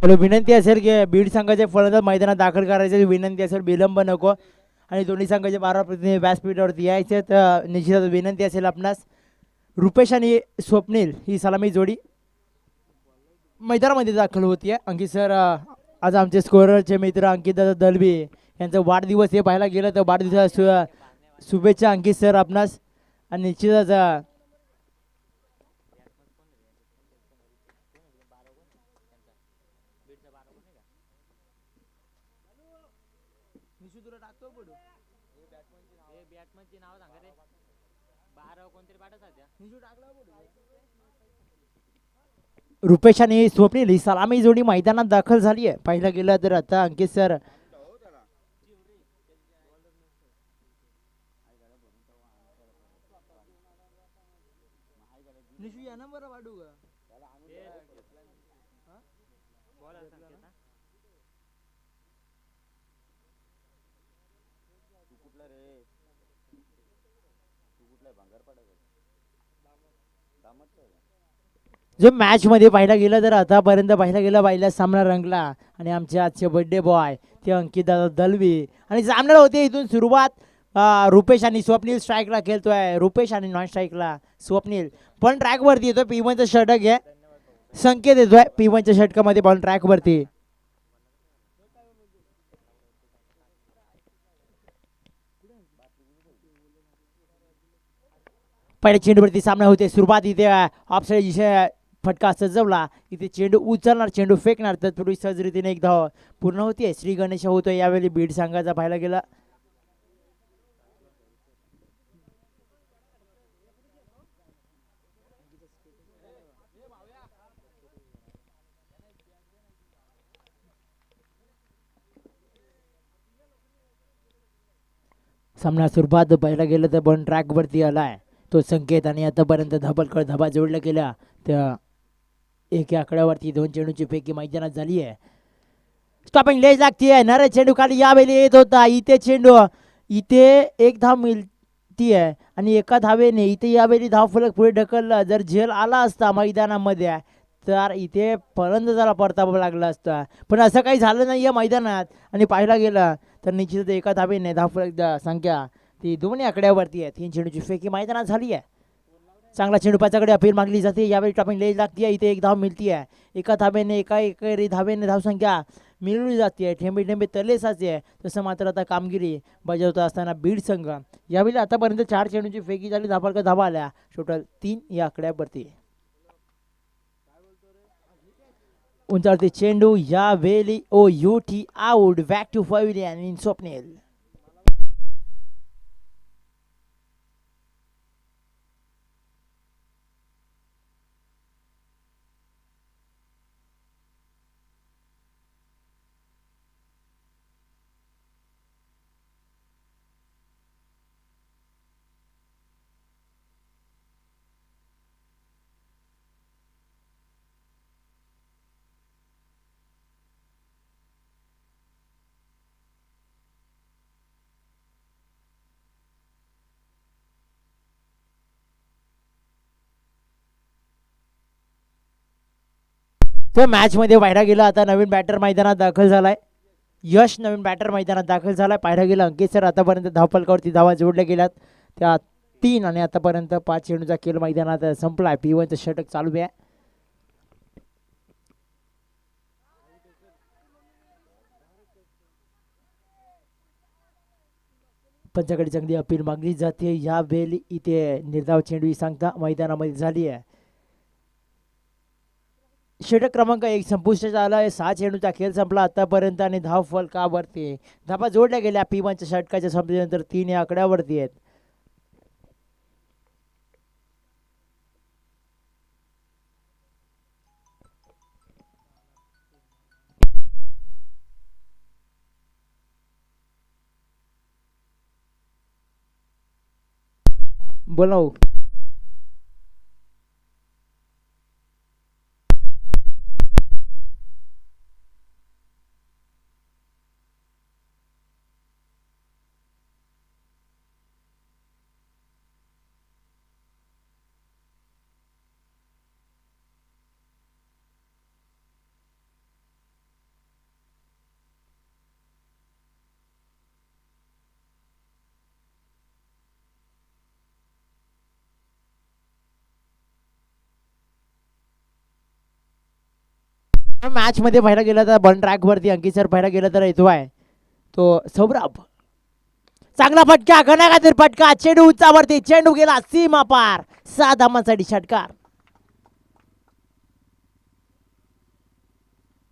मला विनंती असेल की बीड संघाचे फलंदाज मैदानात दाखल करायचे विनंती असेल, विलंब नको. आणि दोन्ही संघाचे 12 प्रतिनिधी व्यासपीठावरती यायचे. तर निश्चितच विनंती असेल आपणास. रुपेश आणि स्वप्नील ही सलामी जोडी मैदानामध्ये दाखल होतीये. अंकित सर, आज आमचे स्कोररचे मित्र अंकित दादा दलवी यांचा वाढदिवस हे पाहायला गेलं तर वाढदिवसा शुभेच्छा अंकित सर आपणास. आणि निश्चितच रुपेश आणि स्वप्नील ही सलामी जोडी मैदानात दाखल झाली आहे. पाहिलं गेलं तर आता अंकित सर जो मॅच मध्ये पाहिला गेला तर आतापर्यंत पाहिला गेला पहिला सामना रंगला. आणि आमचे आजचे बर्थडे बॉय ते अंकित दादा दलवी आणि सामना होते इथून सुरुवात. रुपेश आणि स्वप्नील स्ट्राईकला खेळतोय. रुपेश आणि नॉन स्ट्राईकला स्वप्नील. पण ट्रॅक वरती येतोय. P1चा षटक आहे. संकेत येतोय P1च्या षटकामध्ये बॉल ट्रॅक वरती. पहिल्या चेंडूवरती सामना होते सुरुवात. इथे ऑफसाईड फटका सजवला. इथे चेंडू उचलणार, चेंडू फेकणार, तत्पूर्वी सहज रीतीने एक धाव पूर्ण होतीये. श्री गणेश होतोय यावेळी बीड संघाचा पाहायला गेला. सामना सुरुवात पाहायला गेलं तर पण ट्रॅक वरती आलाय तो संकेत. आणि आतापर्यंत धबलकड धबा जोडल्या गेल्या. त्या एका आकड्यावरती दोन चेंडूची पैकी मैदानात झाली आहे. स्टॉपिंग लेज लागतीये. नरे चेंडू खाली यावेळी येत होता. इथे चेंडू इथे एक धाव मिळतीये आणि एका धावेने इथे यावेळी धाव फलक पुढे ढकलला. जर झेल आला असता मैदानामध्ये तर इथे फलंदाजाला परतावा लागला असता. पण असं काही झालं नाहीये मैदानात. आणि पाहायला गेलं तर निश्चितच एका धावेने धाव फलक संख्या ती दोन्ही आकड्यावरती आहे. 3 चेंडूची फेकी मैदानात झाली आहे. चांगला चेंडू पाचाकडे अपील मागली जाते. यावेळी टॉपिंग लेज लागतीये. इथे एक धाव मिळतीये. एका धावेने एका धावेने धावसंख्या मिळवली जाते. ठेंबे ठेंबे तले साचे. तसं मात्र आता कामगिरी बजावत असताना बीड संघ यावेळी आतापर्यंत 4 चेंडूची फेकी झाली. धावा धावा आल्या टोटल 3 या आकड्यावरती. उंचावरती चेंडू यावेळी OUT out. Back to pavilion in Swapnil. तर मॅच मध्ये पाहायला गेला आता नवीन बॅटर मैदानात दाखल झालाय. यश नवीन बॅटर मैदानात दाखल झालाय. पाहायला गेला अंकित सर आतापर्यंत धावफलकावरती धावा जोडल्या गेल्यात त्या 3. आणि आतापर्यंत 5 चेंडूचा खेळ मैदानात संपलाय. P1चं षटक चालू आहे. पंचाकडे चांगली अपील मागली जाते. यावेळी इथे निर्धाव चेंडू ही सांगता मैदानामध्ये झाली आहे. षटक क्रमांक 1 संपुष्टात आला आहे. 6 चेंडूचा खेळ संपला आतापर्यंत आणि धाव फलकावरती धावा जोडल्या गेल्या. P1च्या षटकाच्या संपल्यानंतर 3 या आकड्यावरती आहेत. बोला हो. मॅच मध्ये पाहायला गेलं तर बन ट्रॅक वरती अंकित सर पाहायला गेलं तर येतो आहे तो सौरभ. चांगला फटका घणाघातीर फटका चेंडू उंचावरती चेंडू गेला सीमा पार 6 धावांसाठी षटकार.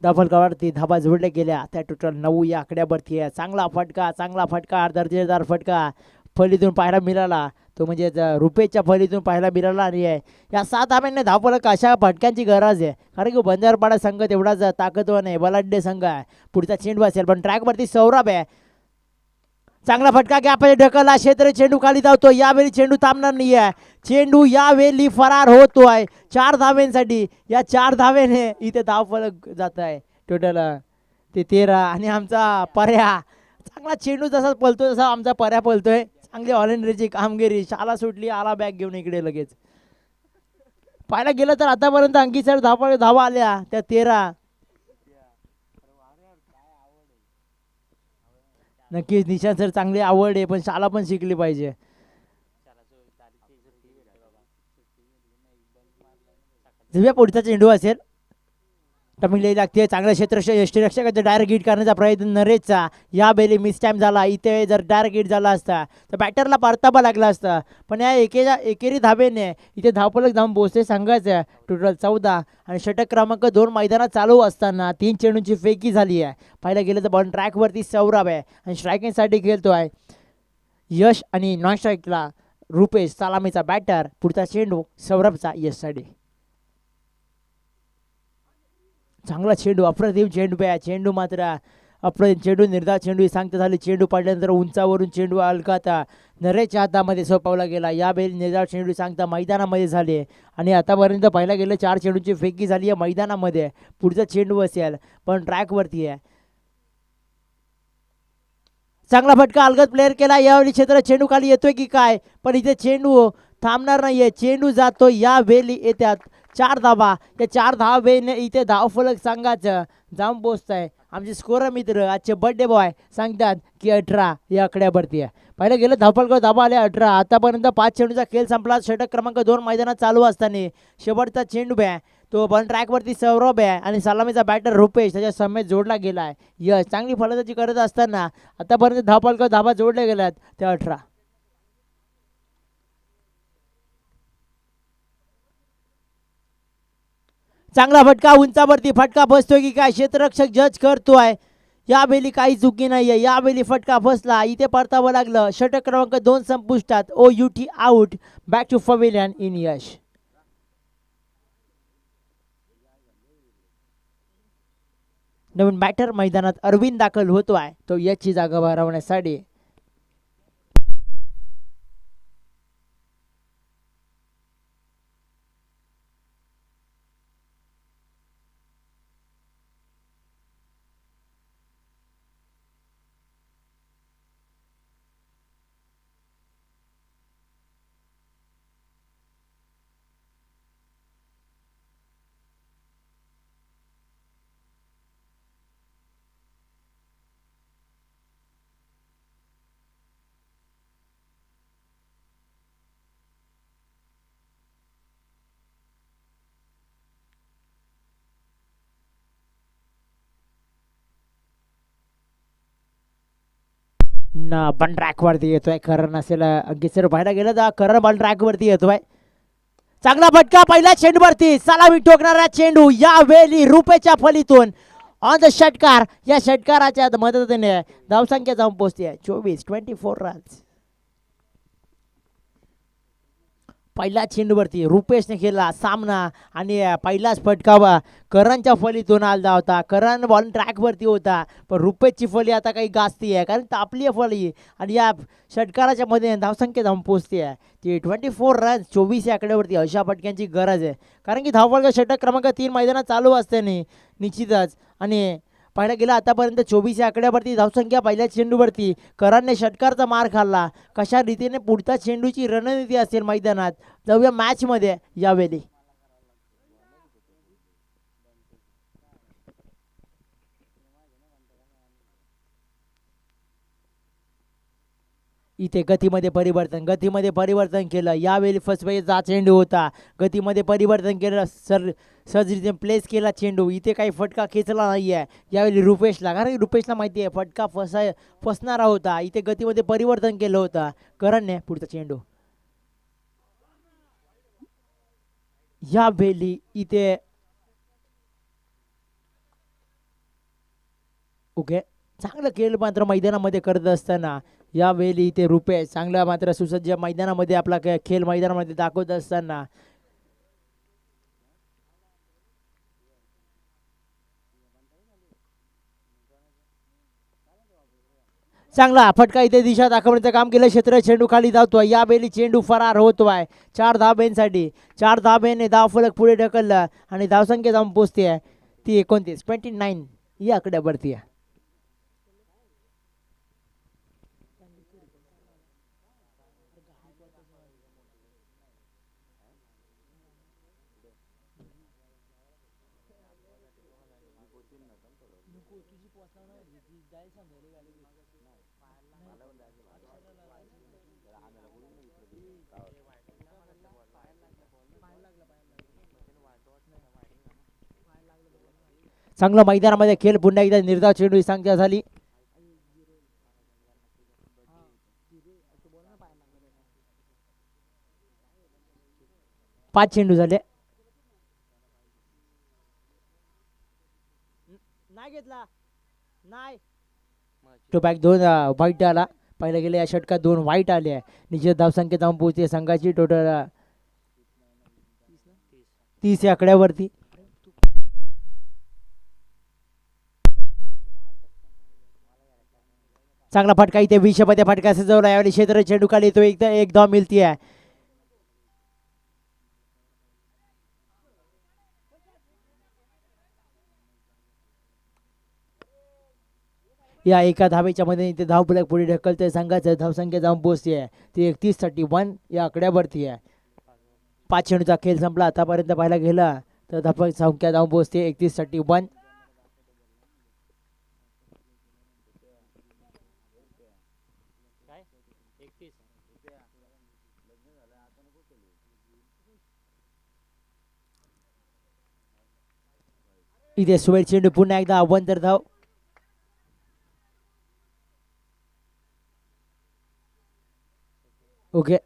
धावफलकावरती धाबा जोडल्या गेल्या त्या टोटल 9 या आकड्यावरती आहे. चांगला फटका दर्जेदार फटका फलीतून पाहायला मिळाला तो म्हणजे रुपेच्या फलीतून पाहायला मिळाला आणि या 7 धाब्यांनी धावफलक अशा फटक्यांची गरज आहे कारण की बंजारपाडा संघ तेवढाच ताकदवान आहे बलाढ्य संघ आहे. पुढचा चेंडू असेल पण ट्रॅकवरती सौरभ आहे. चांगला फटका गॅपमध्ये ढकलला क्षेत्र चेंडू खाली धावतो यावेळी चेंडू थांबणार नाही आहे. चेंडू यावेळी फरार होतोय 4 धाव्यांसाठी. या 4 धावेने इथे धावफलक जात आहे टोटल ते 13 आणि आमचा पर्या चांगला चेंडू जसा पळतो तसा आमचा पर्या पळतोय. चांगली ऑलिंडरची कामगिरी शाला सुटली आला बॅग घेऊन इकडे लगेच. पाहायला गेलं तर आतापर्यंत अंकित सर धावा आल्या त्या 13. नक्कीच निशांत सर चांगली आवड आहे पण शाला पण शिकली पाहिजे. पुढचा चेंडू असेल टमिंगली लागते चांगलं क्षेत्र यष्टीरक्षकाचा डायरेक्ट हिट करण्याचा प्रयत्न नरेशचा या बेली मिस टाइम झाला. इथे जर डायरेक्ट हिट झाला असता तर बॅटरला परतावा लागला असता पण या एकेरी धाबेने इथे धावफलक जाऊन पोहोचते संघाचं टोटल 14 आणि षटक क्रमांक 2 मैदानात चालू असताना 3 चेंडूंची फेकी झाली आहे. पाहायला गेलं तर बॉल ट्रॅकवरती सौरभ आहे आणि स्ट्रायकिंगसाठी खेळतो आहे यश आणि नॉन स्ट्राईकला रुपेश सलामीचा बॅटर. पुढचा चेंडू सौरभचा यशसाठी. चांगला चेंडू अप्रतिम चेंडू चेंडू मात्र अप्रतिम चेंडू निर्धार चेंडू सांगता झाली. चेंडू पडल्यानंतर उंचावरून चेंडू अलकाता नरेशच्या हातामध्ये सोपवला गेला. या बेल निर्धार चेंडू सांगता मैदानामध्ये झाले आणि आतापर्यंत पाहायला गेलं 4 चेंडूची फेकी झाली आहे मैदानामध्ये. पुढचा चेंडू असेल पण ट्रॅकवरती आहे. चांगला फटका अलगद प्लेअर केला यावेळी क्षेत्र चेंडू खाली येतोय की काय पण इथे चेंडू थांबणार नाहीये. चेंडू जातो या वेळी येतात 4 धावा. त्या 4 धावेने इथे धावफलक संघाचं जाऊन पोहोचत आहे. आमचे स्कोर मित्र आजचे बर्थडे बॉय सांगतात की 18 या आकड्यावरती आहे. पाहिलं गेलं धावफलक धाबा आले 18. आतापर्यंत 5 चेंडूचा खेळ संपला. षटक क्रमांक 2 मैदानात चालू असताना शेवटचा चेंडू तो बॉल ट्रॅकवरती सौरभ आहे आणि सलामीचा बॅटर रुपेश त्याच्या समेत जोडला गेला आहे. यश चांगली फलंदाजी करत असताना आतापर्यंत धावफलक धाबा जोडल्या गेल्यात त्या 18. चांगला फटका उंचावरती फटका बसतोय की काय क्षेत्ररक्षक जज करतोय. यावेळी काही चुकी नाहीये. यावेळी फटका बसला इथे परतावं लागलं. षटक क्रमांक 2 संपुष्टात. OUT out. Back to pavilion in Yash. नवीन बॅटर मैदानात अरविंद दाखल होतोय तो याची जागा भरवण्यासाठी. बन ट्रॅक वरती येतोय करण असेल अंकित सर पाहायला गेलं तर करण बॉल ट्रॅक वरती येतोय. चांगला फटका पहिल्या चेंडूवरती सलामी ठोकणारा चेंडू यावेळी रुपेच्या फलीतून ऑन द षटकार. या षटकाराच्या मदतीने धावसंख्या जाऊन पोहोचते 24 रन्स. पहिल्या चेंडूवरती रुपेशने केला सामना आणि पहिलाच फटका करणच्या फलीतून आला होता. करण बॉल ट्रॅकवरती होता पण रुपेशची फली आता काही गाजती आहे कारण तापली आहे फली आणि या षटकाराच्या मध्ये धावसंख्या जाऊन पोहोचते आहे ती 24 रन्स 24 या आकड्यावरती. अशा फटक्यांची गरज आहे कारण की धावफलक षटक क्रमांक 3 मैदानात चालू असते निश्चितच. आणि पाहायला गेला आतापर्यंत 24 या आकड्यावरती धावसंख्या. पहिल्या चेंडूवरती करणने षटकारचा मार खाल्ला. कशा रीतीने पुढच्या चेंडूची रणनीती असेल मैदानात जाऊया मॅच मध्ये यावेळी. इथे गतीमध्ये परिवर्तन केलं. यावेळी फर्स्ट पेजचा चेंडू होता. गतीमध्ये परिवर्तन केलं. सहजरीने प्लेस केला चेंडू. इथे काही फटका खेचला नाही आहे यावेळी रुपेशला, कारण रुपेशला माहिती आहे फटका फसणारा होता. इथे गतीमध्ये परिवर्तन केलं होतं करणने. पुढचा चेंडू यावेळी इथे ओके चांगलं खेळ मात्र मैदानामध्ये करत असताना यावेळी इथे रुपेश चांगला मात्र सुसज्ज मैदानामध्ये आपला खेळ मैदानामध्ये दाखवत असताना चांगला फटका इथे दिशा दाखवण्याचं काम केलं. क्षेत्र चेंडू खाली धावतोय. यावेळी चेंडू फरार होतोय 4 धाब्यांसाठी. 4 धाब्याने धावफलक पुढे ढकललं आणि धावसंख्या जाऊन पोहोचते ती 29 या आकड्यावरती आहे. चांगलं मैदानामध्ये खेळ पुन्हा एकदा निर्धाव चेंडू संख्या झाली. पाच चेंडू झाले. नाही घेतला नाही तो बॅक 2 व्हाईट आला. पहिले गेले या षटकात 2 व्हाईट आले. निश्चित धावसंख्या जाऊन पोहोचते संघाची टोटल 30 या आकड्यावरती. चांगला फटका इथे 20 मध्ये फटका सजवला. यावेळी क्षेत्र चेंडू खाली येतो. एक धाव मिळतीये. या एका धावेच्या मध्ये इथे धावफलक पुढे ढकलते संघाचं. धावसंख्या जाऊन पोहोचते ती 31 या आकड्यावरती आहे. 5 चेंडूचा खेळ संपला आतापर्यंत पाहायला गेला तर धावफलक संख्या जाऊन पोहोचते 31. इथे सुवेल चेंडू पुन्हा एकदा अवंतर धाव. ओके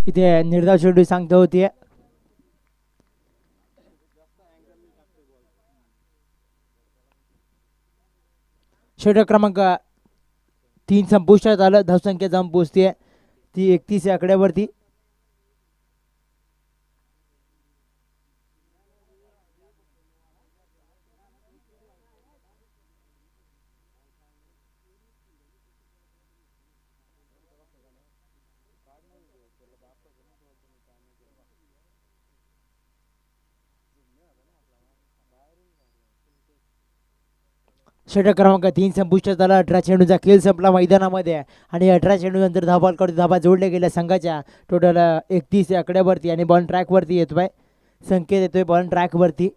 इथे निर्धाव चेंडू सांगता होती. षटक क्रमांक 3 संपुष्टात आलं. धावसंख्या जाऊन पोहोचते ती 31 या आकड्यावरती. षटक क्रमांक 3 संपुष्टात झाला. 18 चेंडूचा खेळ संपला मैदानामध्ये आणि 18 चेंडू नंतर धावा करतो धावा जोडल्या गेल्या संघाच्या. टोटल 31 आकड्यावरती आणि बॉल ट्रॅकवरती येतोय. संकेत येतोय बॉल ट्रॅकवरती.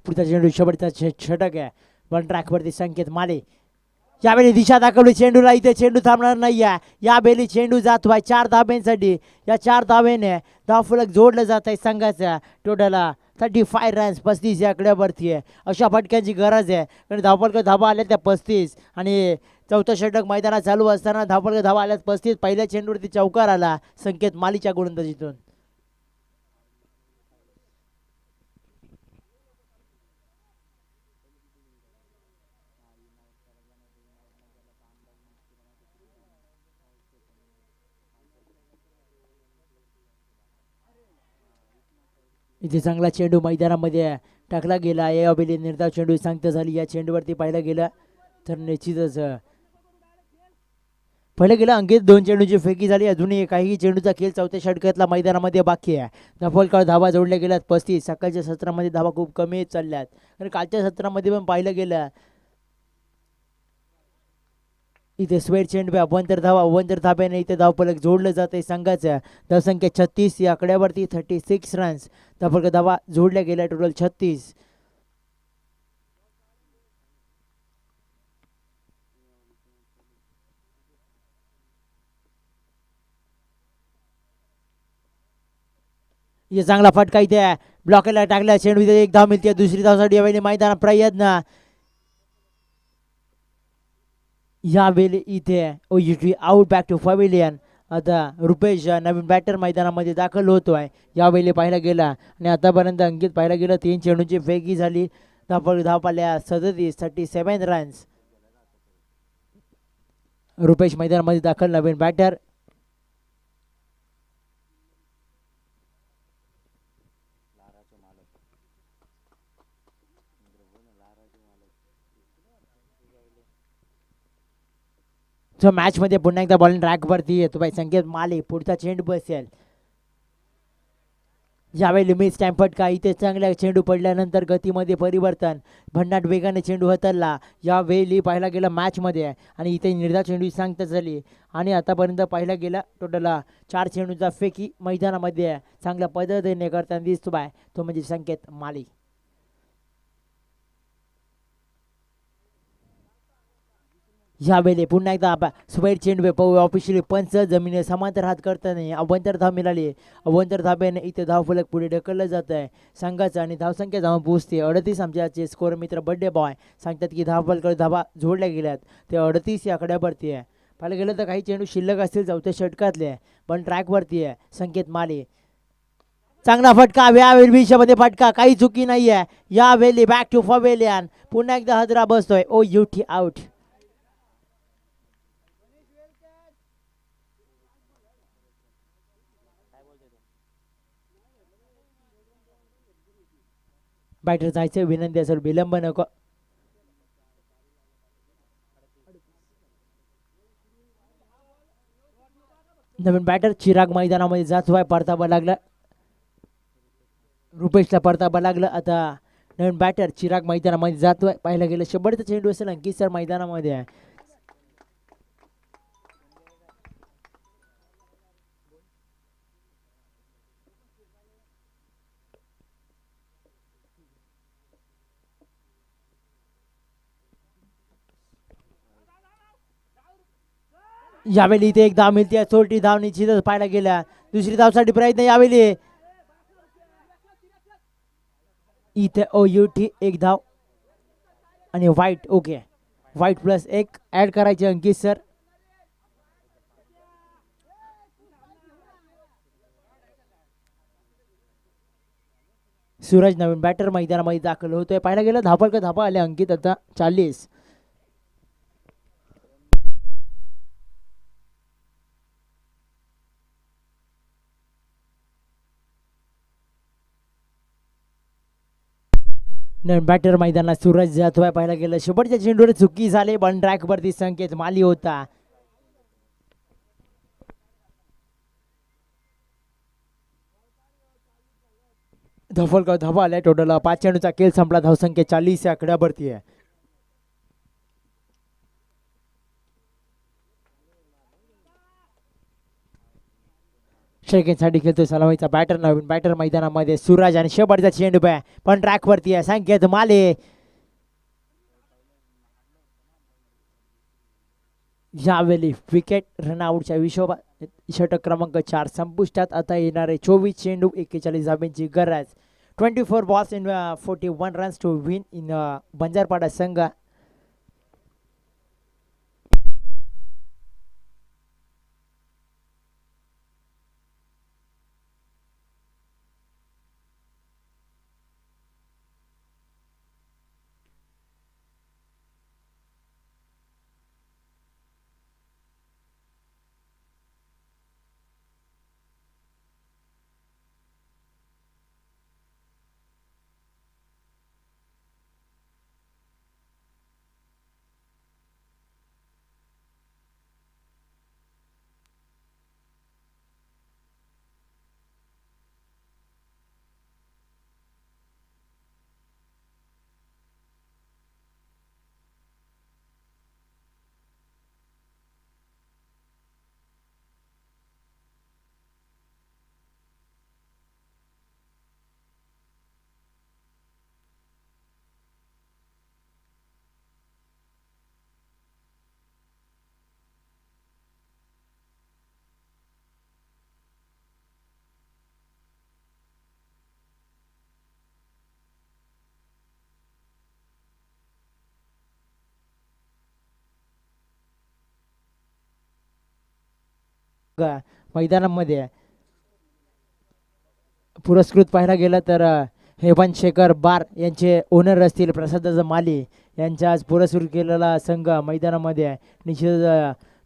पुढचा चेंडू शेवटचा षटक आहे. वन ट्रॅकवरती संकेत माले. यावेळी दिशा दाखवली चेंडूला. इथे चेंडू थांबणार नाही आहे. या बेली चेंडू जातोय 4 धाब्यांसाठी. या 4 धाब्याने धावफलक जोडलं जात आहे संघाचा. टोटल 35 रन्स 35 या आकड्यावरती आहे. अशा फटक्यांची गरज आहे कारण धावफलक धावा आल्या त्या 35 आणि चौथं षटक मैदानात चालू असताना धावफलक धावा आल्यात 35. पहिल्या चेंडूवरती चौकार आला संकेत मालीच्या गोलंदाजीतून. इथे चांगला चेंडू मैदानामध्ये टाकला गेला. या बेली निर्धाव चेंडू सांगता झाली. या चेंडूवरती पाहिलं गेलं तर निश्चितच पहिलं गेलं अंकित 2 चेंडूची फेकी झाली. अजूनही काही चेंडूचा खेळ चौथ्या षटकातला मैदानामध्ये बाकी आहे. धावफलकावर धावा जोडल्या गेल्यात 35. सकाळच्या सत्रामध्ये धावा खूप कमी चालल्यात आणि कालच्या सत्रामध्ये पण पाहिलं गेलं इथे स्वेट चेंडू अवंतर धाब्याने इथे धावफलक जोडलं जात आहे संघाचं. धावसंख्या 36 या आकड्यावरती 36 रन्स. धावफलक धावा जोडल्या गेल्या टोटल 36. इथे चांगला फटका इथे ब्लॉकला टाकला चेंडू. इथे एक धाव मिळते. दुसरी धावसाठी यावेळी मैदानात प्रयत्न. यावेळी इथे ओयुटी आउट बॅक टू पवेलियन. आता रुपेश नवीन बॅटर मैदानामध्ये दाखल होतोय. यावेळी पाहायला गेला आणि आतापर्यंत अंकित पाहायला गेलं 3 चेंडूची फेकी झाली. धाव पाल्या 37 रन्स. रुपेश मैदानामध्ये दाखल नवीन बॅटर. मॅच मध्ये पुन्हा एकदा बॉलिंग ट्रॅकवरती येतो बाई संकेत माले. पुढचा चेंडू बसेल. यावेळी मिस टाइम फटका. इथे चांगल्या चेंडू पडल्यानंतर गतीमध्ये परिवर्तन. भन्नाट वेगाने चेंडू हतरला यावेळी पाहायला गेला मॅचमध्ये आणि इथे निर्धाव चेंडू सांगता झाली आणि आतापर्यंत पाहायला गेला टोटल 4 चेंडूचा फेकी मैदानामध्ये चांगल्या पद्धतीने करताना दिसतो बाय तो म्हणजे संकेत माली. यावेळी पुन्हा एकदा स्वेट चेंडू ऑफिशियली पंच जमिनी समांतर हात करताना अवंतर धाव मिळाली. अवंतर धाब्याने इथे धावफलक पुढे ढकललं जात आहे संघाचं आणि धावसंख्या जाऊन पोहोचते 38. आमच्याचे स्कोर मित्र बड्डे बॉय सांगतात की धावफलक धावा जोडल्या गेल्यात ते 38 या आकड्यावरती आहे. पाहिलं गेलं तर काही चेंडू शिल्लक असतील चौथ्या षटकातले पण ट्रॅकवरती आहे संकेत माले. चांगला फटका यावेळी विषयामध्ये फटका काही चुकी नाही आहे. यावेळी बॅक टू पवेलियन. पुन्हा एकदा हदरा बसतोय. ओ युटी आउट. बॅटर जायचं विनंती असेल विलंब नको. नवीन बॅटर चिराग मैदानामध्ये जातोय. परतावा लागला रुपेशला. परतावा लागला. आता नवीन बॅटर चिराग मैदानामध्ये जातोय. पाहायला गेलं शेवटचा चेंडू असेल अंकित सर मैदानामध्ये आहे. यावेळी इथे एक धाव मिळते. चोरटी धाव निश्चितच पाहायला गेल्या. दुसरी धावसाठी प्रयत्न यावेळी इथे ओयुटी एक धाव आणि white. Okay white plus 1 add करायचे अंकित सर. सूरज नवीन बॅटर मैदानामध्ये दाखल होतोय. पाहायला गेलं धापल का धापा आले अंकित आता 40. बॅटर मैदानात सूरज जातोय. पाहायला गेलं शेवटच्या चेंडूवर चुकी झाली. बॉल ट्रॅक वरती संकेत माली होता. धफलगाव धावा आलाय. टोटल 5 चेंडूचा खेळ संपला. धावसंख्या 40 या आकड्यावरती आहे. साठी खेळतोय सलामीचा बॅटर. नवीन बॅटर मैदानामध्ये सूरज आणि शेवटचा चेंडू पण ट्रॅक वरती आहे. संकेत माले यावेळी विकेट रनआउटच्या विशोबा षटक क्रमांक 4 संपुष्टात. आता येणारे 24 चेंडू 41 धाब्यांची गरज. 24 balls in 41 runs to win in बंजारपाडा संघ. मैदानामध्ये पुरस्कृत पाहायला गेलं तर हेमंत शेखर बार यांचे ओनर असतील प्रसाद माली यांचा आज पुरस्कृत केलेला संघ मैदानामध्ये आहे. निश्चित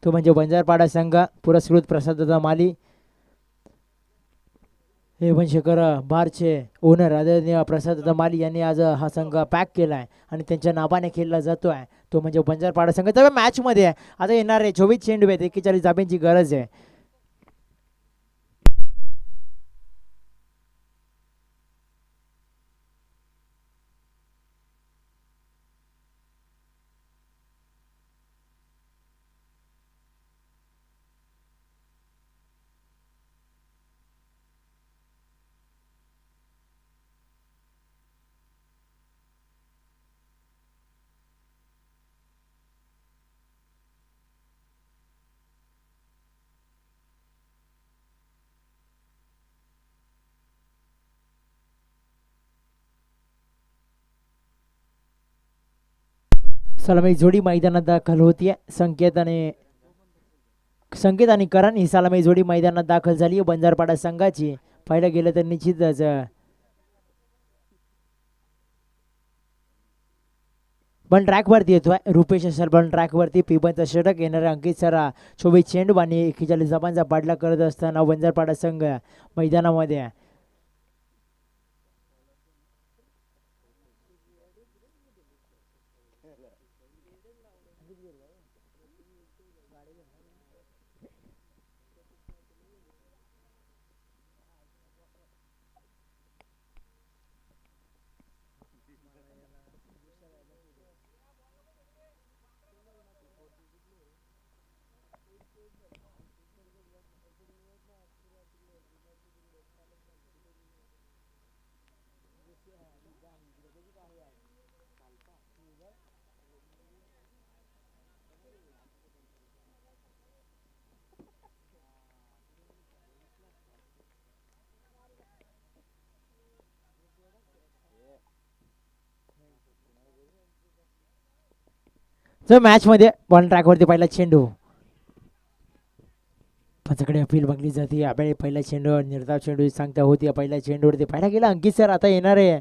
तो म्हणजे बंजारपाडा संघ. पुरस्कृत प्रसाद माली हेमंत शेखर बारचे ओनर आदरणीय प्रसाद माली यांनी आज हा संघ पॅक केला आहे आणि त्यांच्या नावाने खेळला जातो आहे. तो म्हणजे बंजारपाडा संघ. तर मॅचमध्ये आता येणारे 24 चेंडू आहेत. 41 धाब्यांची गरज आहे. सलामी जोडी मैदानात दाखल होतीये. संकेत आणि करण ही सलामी जोडी मैदानात दाखल झाली आहे बंजारपाडा संघाची. पाहिलं गेलं तर निश्चितच पण ट्रॅक वरती येतोय रुपेश असेल. पण ट्रॅक वरती पिबनचा षटक येणारे अंकित सरा 24 चेंडू आणि 41 धाबांचा पाठला करत असताना बंजारपाडा संघ मैदानामध्ये. जर मॅच मध्ये बॉल ट्रॅक वरती पहिला चेंडू पंचाकडे अपील बघली जाते. आपल्या पहिल्या चेंडूवर निर्धाव चेंडू सांगता होती. पहिल्या चेंडूवरती पाहिला गेला अंकित सर. आता येणार आहे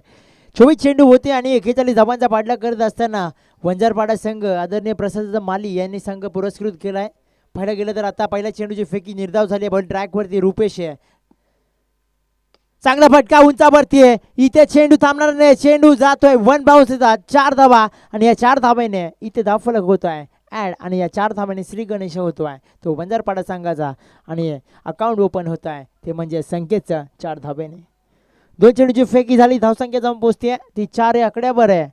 24 चेंडू होते आणि 41 धावांचा पाठलाग करत असताना वंजारपाडा संघ आदरणीय प्रसाद माली यांनी संघ पुरस्कृत केलाय. पाहायला गेलं तर आता पहिल्या चेंडूची फेकी निर्धाव झाली. पण ट्रॅकवरती रुपेश आहे. चांगला फटका उंचावरती आहे. इथे चेंडू थांबणार नाही. चेंडू जातोय वन बाउन्स येतात 4 धावा आणि या 4 धाब्याने इथे धावफलक होतोय ॲड आणि या 4 धाब्याने श्री गणेश होतोय तो वंजारपाडा संघाचा आणि अकाउंट ओपन होत आहे ते म्हणजे संकेतचा 4 धाब्याने. 2 चेंडूची फेकी झाली. धावसंख्या जाऊन पोहोचते ती 4 आकड्यावर आहे.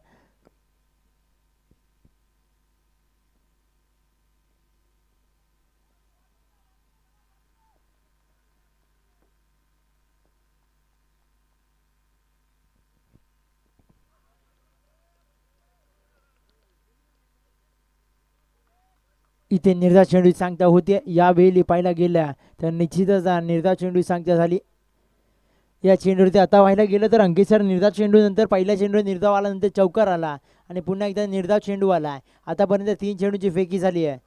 इथे निर्धाव चेंडू सांगता होते. यावेळी पाहायला गेल्या तर निश्चितच निर्धाव चेंडू सांगता झाली. या चेंडूवरती आता व्हायला गेलं तर अंकित निर्धाव चेंडू नंतर पहिल्या चेंडू निर्धाव आला नंतर चौकार आला आणि पुन्हा एकदा निर्धाव चेंडू आला. आतापर्यंत 3 चेंडूची फेकी झाली आहे.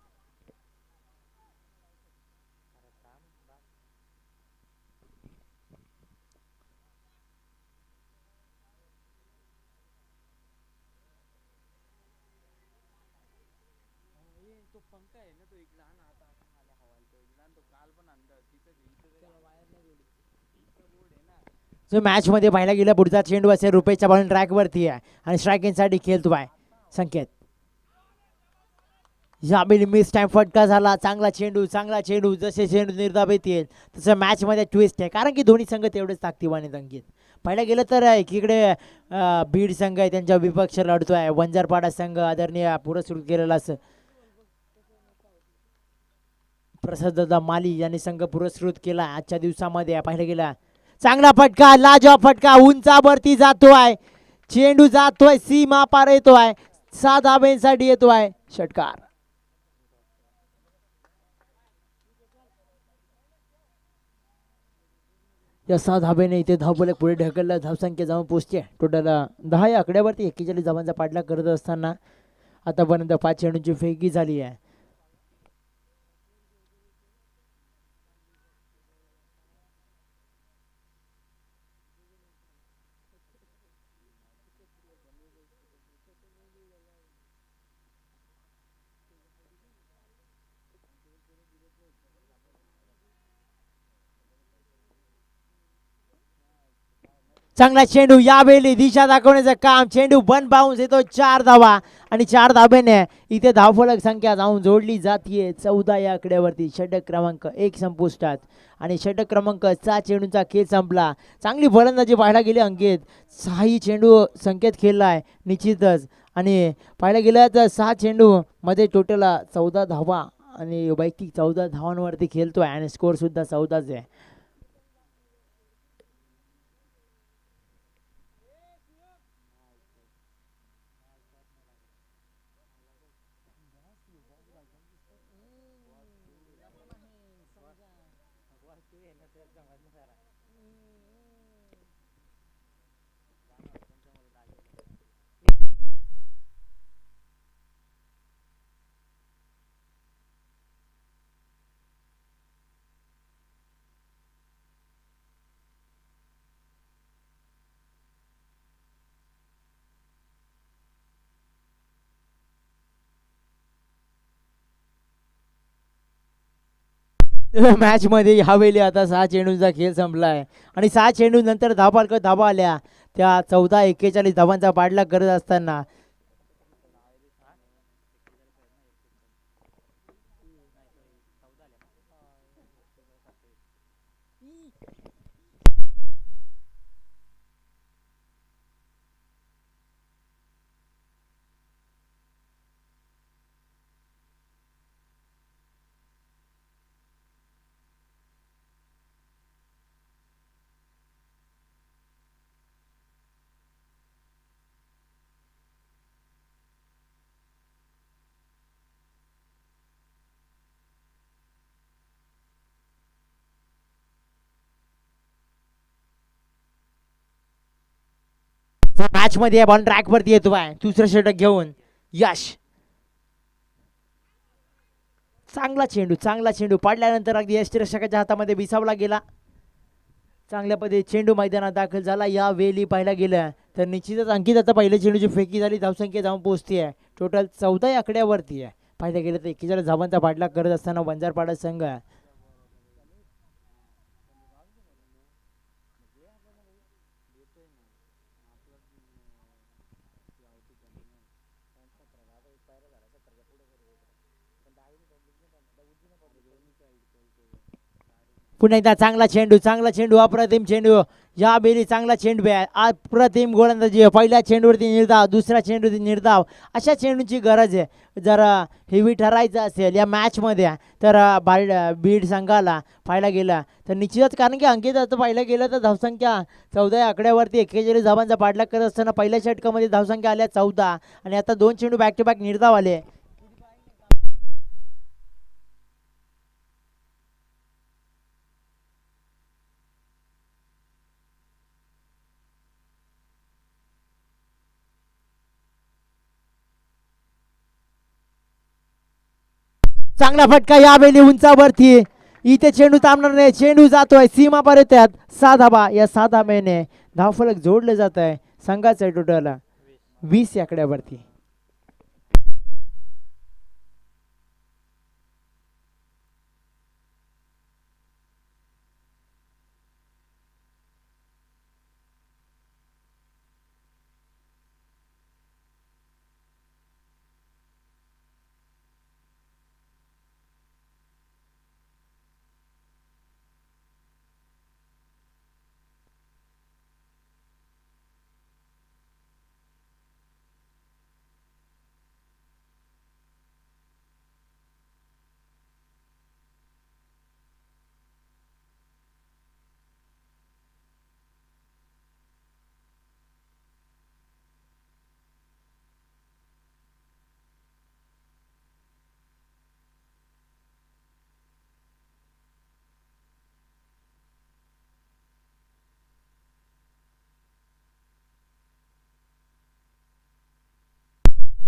जो मॅच मध्ये पाहायला गेला पुढचा चेंडू असेल रुपेशच्या बॉल ट्रॅकवरती आहे आणि स्ट्रायकिंगसाठी खेळतो आहे संकेत. यावेळी मिस टाइम फटका झाला. चांगला चेंडू जसे चेंडू निर्धाव येतील तसं मॅचमध्ये ट्विस्ट आहे कारण की दोन्ही संघ तेवढेच ताकदीवान आहेत. अंकित पाहायला गेलं तर एकीकडे बीड संघ आहे त्यांच्या विपक्ष लढतो आहे. वंजारपाडा संघ आदरणीय पुरस्कृत केलेला असं प्रसाद माली यांनी संघ पुरस्कृत केला आजच्या दिवसामध्ये. पाहिलं गेला चांगला फटका लाजवाब फटका उंचावरती जातोय. चेंडू जातोय सीमा पार येतोय 6 धाब्यांसाठी येतोय षटकार. या 6 धाब्याने इथे धावफलक पुढे ढकलला. धावसंख्या जाऊन पोहोचते टोटल 10 आकड्यावरती. 41 धावांचा पाठलाग करत असताना आतापर्यंत 5 चेंडूची फेकी झाली आहे. चांगला चेंडू यावेळी दिशा दाखवण्याचं काम. चेंडू वन बाउन्स येतो 4 धावा आणि 4 धाब्याने इथे धावफलक संख्या जाऊन जोडली जाते 14 या आकड्यावरती. षटक क्रमांक 1 संपुष्टात आणि षटक क्रमांक 6 चेंडूचा खेळ संपला. चांगली फलंदाजी पाहायला गेली अंकित. 6 चेंडू संकेत खेळलाय निश्चितच आणि पाहायला गेलं तर 6 चेंडू मध्ये टोटल 14 धावा आणि वैयक्तिक 14 धावांवरती खेळतोय आणि स्कोर सुद्धा 14च आहे. मॅच मध्ये ह्यावेळी आता 6 चेंडूंचा खेळ संपलाय आणि 6 चेंडू नंतर धावा आल्या त्या 14-41 धावांचा पाठलाग करत असताना मॅच मध्ये बॉल ट्रॅक वरती येतो आहे दुसरं षटक घेऊन यश. चांगला चेंडू पाडल्यानंतर अगदी यष्टीरक्षकाच्या हातामध्ये विसावला गेला. चांगल्या पद्धतीने चेंडू मैदानात दाखल झाला. या वेळी पाहायला गेलं तर निश्चितच अंकित आता पहिल्या चेंडूची फेकी झाली. धावसंख्या जाऊन पोहोचती आहे टोटल 14 आकड्यावरती आहे. पाहायला गेलं तर 41 धावांचा पाठलाग करत असताना वंजारपाडा संघ पुन्हा एकदा चांगला चेंडू अप्रतिम चेंडू. या बेली चांगला चेंडू आहे. अप्रतिम गोलंदाजी. पहिल्या चेंडूवरती निर्धाव, दुसऱ्या चेंडूवरती निर्धाव, अशा चेंडूची गरज आहे. जर हेवी ठरायचं असेल या मॅचमध्ये तर बीड संघाला पाहायला गेलं तर निश्चितच, कारण की अंकित आता पाहायला गेलं तर धावसंख्या 14 आकड्यावरती 41 धावांचा पाठलाग करत असताना पहिल्या षटकामध्ये धावसंख्या आल्या 14 आणि आता 2 चेंडू बॅक टू बॅक निर्धाव आले. चांगला फटका या बेली उंचावरती. इथे चेंडू थांबणार नाही. चेंडू जातोय सीमा पर्यंत. 6 धाबा. या 6 धाब्याने धावफलक जोडले जात आहे. संघाचं टोटल 20 आकड्यावरती.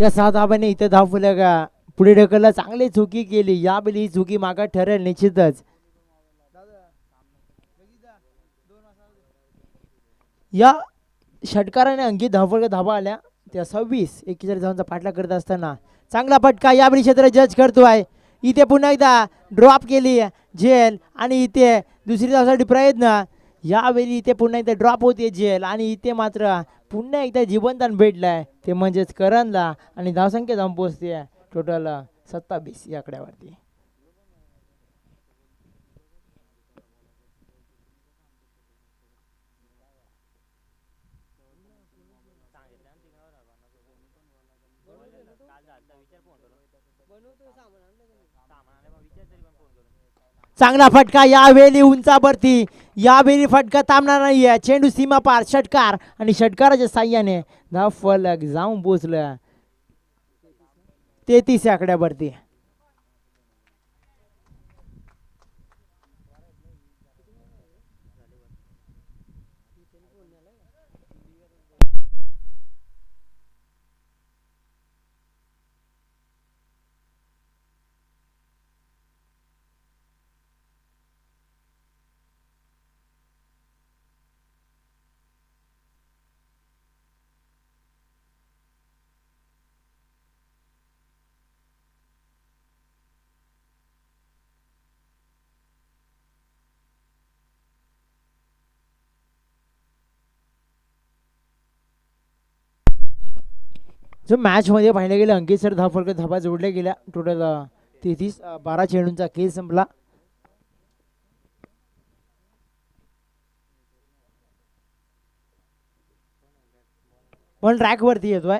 या 6 धाब्याने इथे धावफलक पुढे ढकलला. चांगली चुकी केली. या बेली ही चुकी मागा ठरेल निश्चितच. या षटकाराने अंकित धावा आल्या त्या 26. 41 धावांचा पाठलाग करत असताना चांगला फटका यावेळी क्षेत्र जज करतोय. इथे पुन्हा एकदा ड्रॉप केली झेल आणि इथे दुसरी धावसाठी प्रयत्न. यावेळी इथे पुन्हा एकदा ड्रॉप होते झेल आणि इथे मात्र पुन्हा एकदा जीवनदान भेटलंय ते म्हणजेच करणला आणि धावसंख्या जाऊन पोहोचते टोटल 27 या आकड्यावरती. चांगला फटका यावेळी उंचावरती. यावेळी फटका थांबणार नाहीये. चेंडू सीमा पार. षटकार आणि षटकाराच्या साह्याने धाव फलक जाऊन पोचलं 33 आकड्यावरती. जो मॅच मध्ये पाहिलं गेलं अंकित सर धावफलक धाबा जोडल्या गेल्या टोटल 33. 12 चेंडूंचा खेळ संपला. पण ट्रॅक वरती येतोय.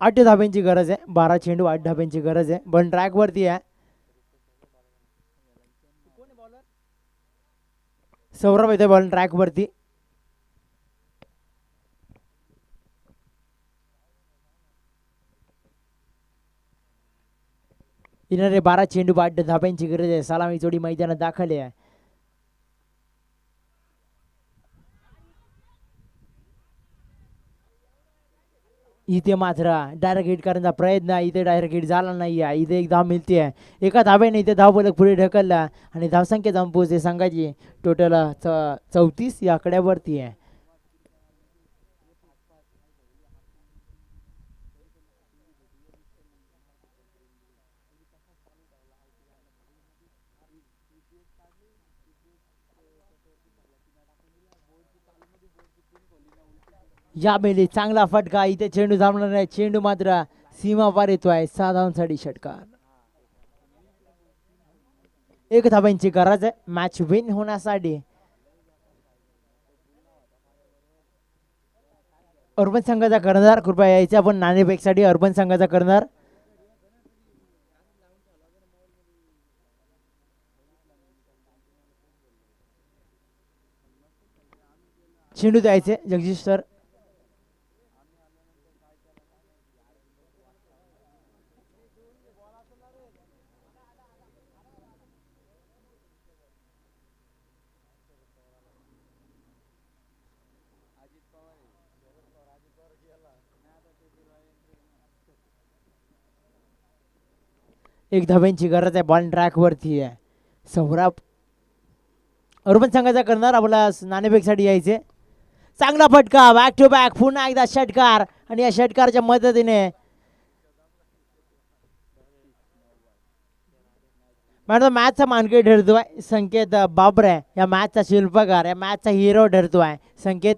8 धाब्यांची गरज आहे. 12 चेंडू 8 धाब्यांची गरज आहे. पण ट्रॅक वरती आहे. सौरभ येते बॉल ट्रॅक वरती. येणारे 12 चेंडू 8 धाब्यांची गरज आहे. सलामी जोडी मैदानात दाखल आहे. इथे मात्र डायरेक्ट हिट करण्याचा प्रयत्न इथे डायरेक्ट हिट झाला नाही आहे. इथे एक धाव मिळते आहे. एका धाब्याने इथे धावफलक पुढे ढकलला आणि धावसंख्या जाऊन पोहोचते संघाची टोटल 34 या आकड्यावरती आहे. यावेळी चांगला फटका इथे चेंडू थांबणार नाही. चेंडू मात्र सीमा पार येतोय. 6 धावांसाठी षटकार. एक धाब्यांची गरज आहे मॅच विन होण्यासाठी. अर्बन संघाचा कर्णधार कृपया यायचे आपण नाणेफेकसाठी. अर्बन संघाचा कर्णधार चेंडू द्यायचे जगदीश सर. एक धाब्यांची गरज आहे. बॉल ट्रॅक वरती आहे. सौरभ अर्बन संघाचा करणार आपला नाणेफेकसाठी यायचे. चांगला फटका बॅक टू बॅक पुन्हा एकदा षटकार आणि या षटकारच्या मदतीने मॅडम मॅचचा मानकरी ठरतोय संकेत बाबरे. या मॅचचा शिल्पकार या मॅचचा हिरो ठरतोय संकेत